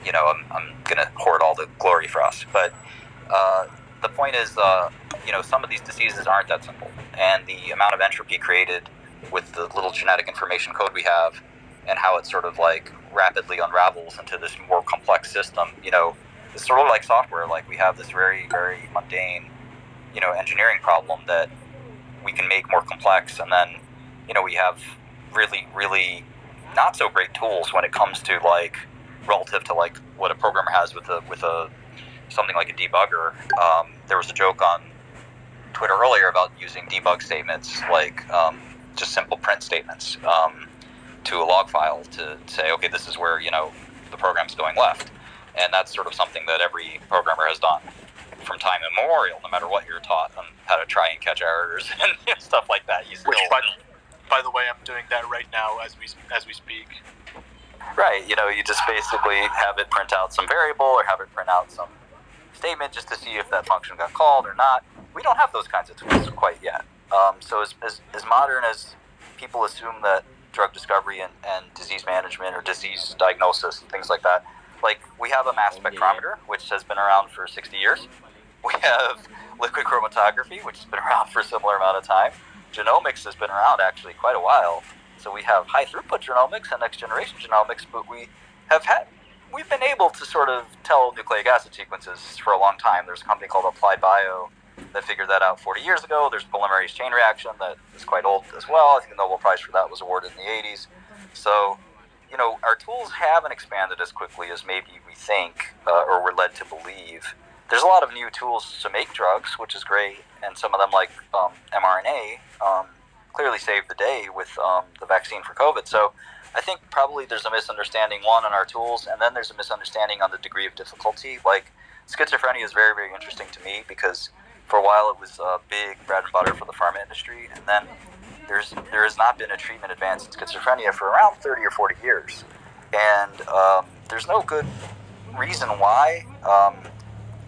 I'm going to hoard all the glory for us. But the point is, some of these diseases aren't that simple. And the amount of entropy created with the little genetic information code we have and how it sort of like rapidly unravels into this more complex system, it's sort of like software. Like we have this very, very mundane, engineering problem that we can make more complex. And then, we have really, really not so great tools when it comes to like relative to like what a programmer has with a something like a debugger. There was a joke on Twitter earlier about using debug statements, like just simple print statements to a log file to say, okay, this is where the program's going left, and that's sort of something that every programmer has done from time immemorial, no matter what you're taught on how to try and catch errors and stuff like that. Which, by the way, I'm doing that right now as we speak. Right, you just basically have it print out some variable or have it print out some statement just to see if that function got called or not. We don't have those kinds of tools quite yet. So as modern as people assume that drug discovery and disease management or disease diagnosis and things like that, like we have a mass spectrometer, which has been around for 60 years. We have liquid chromatography, which has been around for a similar amount of time. Genomics has been around actually quite a while. So we have high throughput genomics and next generation genomics, but we've been able to sort of tell nucleic acid sequences for a long time. There's a company called Applied Bio that figured that out 40 years ago. There's polymerase chain reaction that is quite old as well. I think the Nobel Prize for that was awarded in the 80s. So, our tools haven't expanded as quickly as maybe we think or we're led to believe. There's a lot of new tools to make drugs, which is great, and some of them like mRNA clearly saved the day with the vaccine for COVID. So I think probably there's a misunderstanding, one, on our tools, and then there's a misunderstanding on the degree of difficulty. Like, schizophrenia is very, very interesting to me because for a while it was big bread and butter for the pharma industry, and then there has not been a treatment advance in schizophrenia for around 30 or 40 years. And there's no good reason why.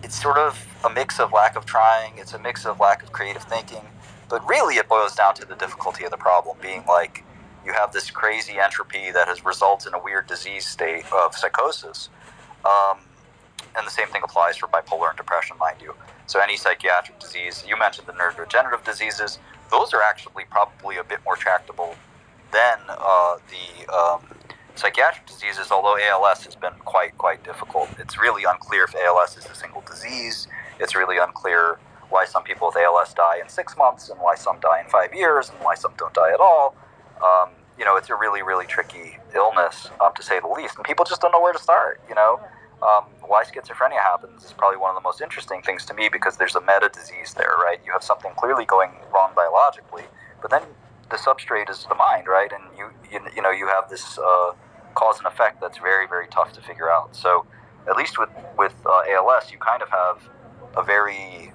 It's sort of a mix of lack of trying, it's a mix of lack of creative thinking, but really it boils down to the difficulty of the problem being like, you have this crazy entropy that has resulted in a weird disease state of psychosis. And the same thing applies for bipolar and depression, mind you. So any psychiatric disease, you mentioned the neurodegenerative diseases, those are actually probably a bit more tractable than the psychiatric diseases, although ALS has been quite difficult. It's really unclear if ALS is a single disease. It's really unclear why some people with ALS die in 6 months and why some die in 5 years and why some don't die at all. It's a really, really tricky illness, to say the least, and people just don't know where to start, Why schizophrenia happens is probably one of the most interesting things to me because there's a meta disease there, right? You have something clearly going wrong biologically, but then the substrate is the mind, right? And you have this cause and effect that's very, very tough to figure out. So at least with ALS, you kind of have a very,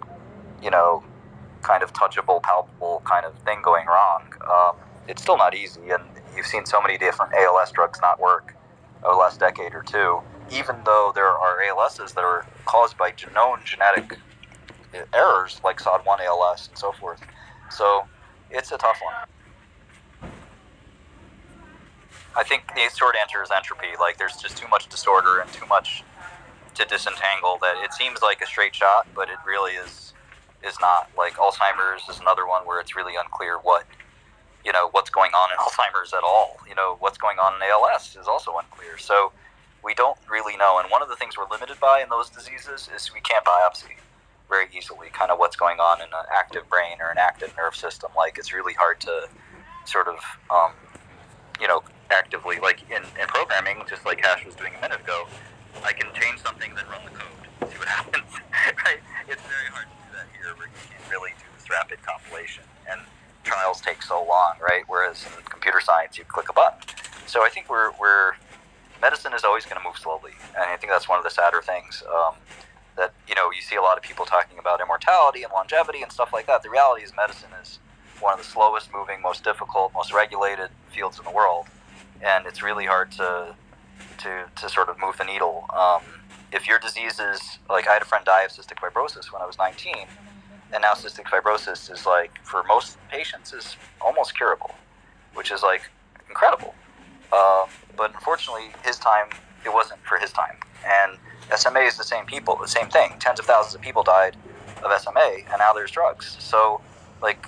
kind of touchable, palpable kind of thing going wrong. It's still not easy, and you've seen so many different ALS drugs not work over the last decade or two, even though there are ALSs that are caused by known genetic errors like SOD1 ALS and so forth. So it's a tough one. I think the short answer is entropy. Like, there's just too much disorder and too much to disentangle that it seems like a straight shot, but it really is not. Like, Alzheimer's is another one where it's really unclear what's going on in Alzheimer's at all. What's going on in ALS is also unclear. So we don't really know. And one of the things we're limited by in those diseases is we can't biopsy very easily kind of what's going on in an active brain or an active nerve system. Like, it's really hard to sort of, actively, like in programming, just like Hash was doing a minute ago, I can change something, then run the code, see what happens, right? It's very hard to do that here where you can't really do this rapid compilation. And trials take so long, right? Whereas in computer science, you click a button. So I think medicine is always going to move slowly, and I think that's one of the sadder things. That you see a lot of people talking about immortality and longevity and stuff like that. The reality is, medicine is one of the slowest moving, most difficult, most regulated fields in the world, and it's really hard to sort of move the needle. If your disease is like, I had a friend die of cystic fibrosis when I was 19. And now cystic fibrosis is like, for most patients, is almost curable, which is like incredible. But unfortunately, his time it wasn't for his time. And SMA is the same same thing. Tens of thousands of people died of SMA, and now there's drugs. So, like,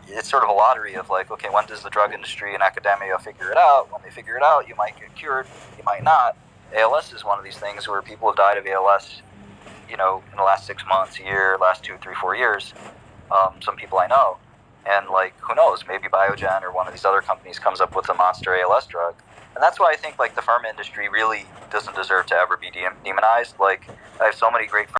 it's sort of a lottery of like, okay, when does the drug industry and academia figure it out? When they figure it out, you might get cured, you might not. ALS is one of these things where people have died of ALS, in the last 6 months, a year, last 2, 3, 4 years. Some people I know, and like, who knows? Maybe Biogen or one of these other companies comes up with a monster ALS drug. And that's why I think like the pharma industry really doesn't deserve to ever be demonized. Like, I have so many great friends